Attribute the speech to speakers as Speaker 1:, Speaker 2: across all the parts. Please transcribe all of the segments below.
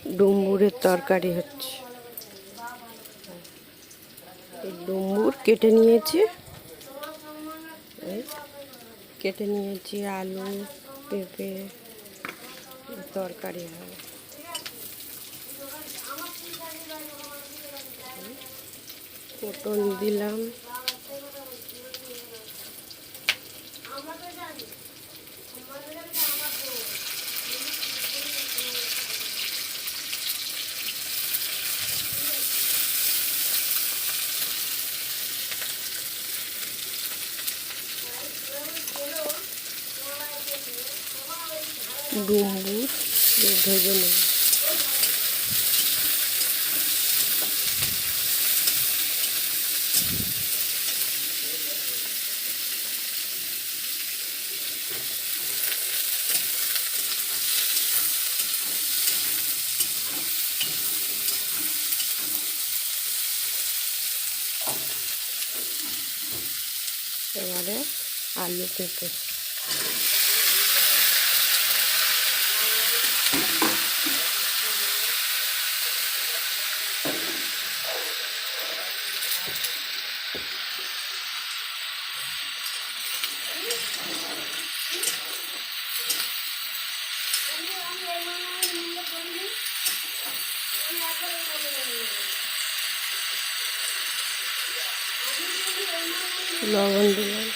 Speaker 1: ডুমুরের তরকারি হচ্ছে। ডুমুর কেটে নিয়েছি, আলু পেঁপে তরকারি হবে। পটল দিলাম, ডুমুর ভেজে নেব। এবারে আলু পেঁপে লবণ দিলাম,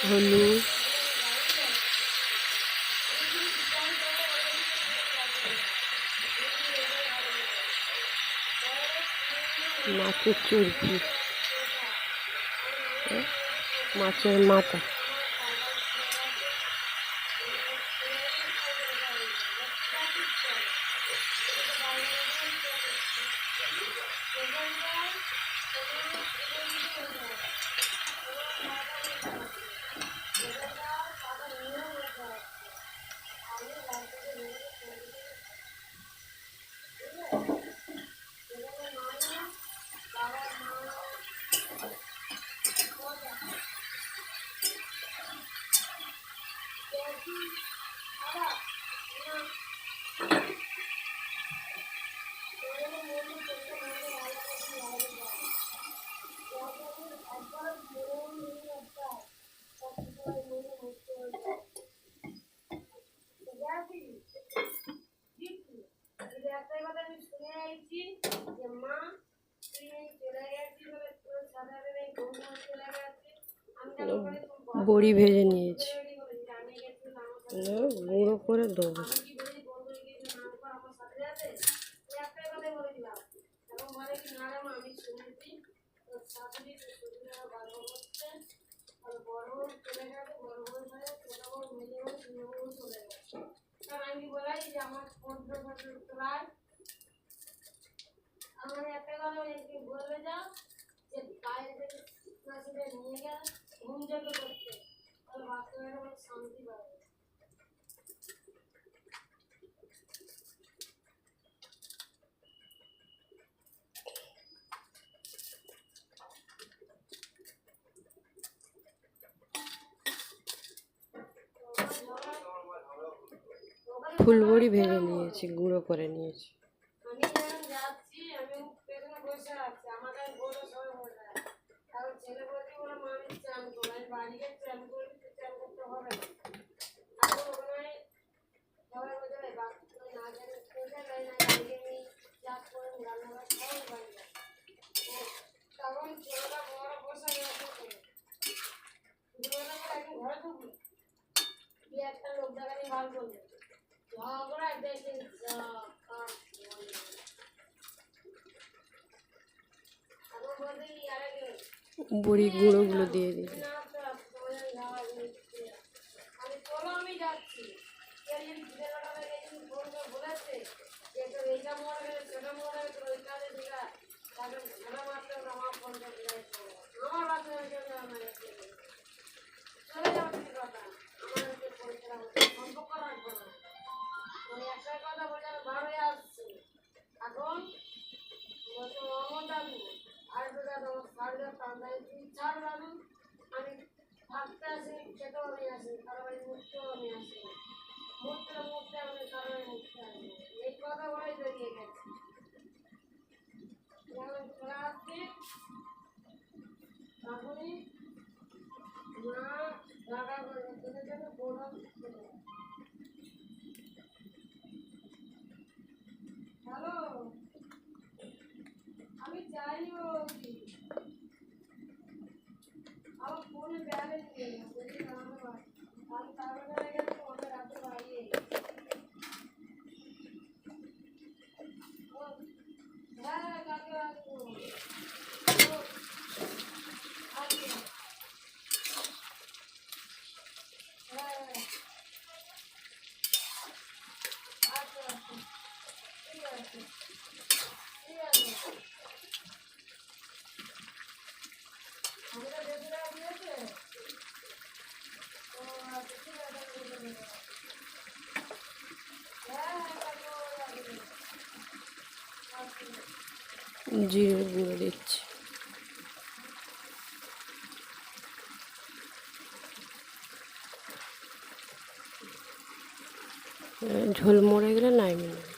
Speaker 1: হলুদ, মাছের চর্বি, মাছের মাথা, বড়ি ভেজে নিয়েছি, গুঁড়ো করে দেবো। ফুলবড়ি ভেজে নিয়েছি, গুঁড়ো করে নিয়েছি। বড়ি গুঁড়োগুলো দিয়ে দিই।
Speaker 2: আমি থাকতে আসি, খেতেও নিয়ে আসি, কারো বাড়ি মুখতেও নিয়ে আসি, মুখতে আমি কারো বাড়ি মুখতে আসি। এই কথা বলেই বেরিয়ে গেছে। যেমন খোলা আসছি তখনই মা রাগা করবে, তোদের জন্য বড় হ্যালো, আমি যাইনি বলছি, আমার ফোনে ব্যালেন্স নেই, যদি না হয় আমি তারপরে গেছি ওদের রাতে বাড়িয়ে হ্যাঁ কাকে আসবো আচ্ছা হ্যাঁ আচ্ছা আচ্ছা ঠিক আছে ঠিক আছে। আমাদের বেশি টাকা দিয়েছে। ও আচ্ছা ঠিক আছে আমি বলে দেবো। হ্যাঁ হ্যাঁ কালকে ওরা আসবে। আচ্ছা
Speaker 1: জিরে গুঁড়ো দিচ্ছি। ঝোল মরে গেলে নামিয়ে নেব।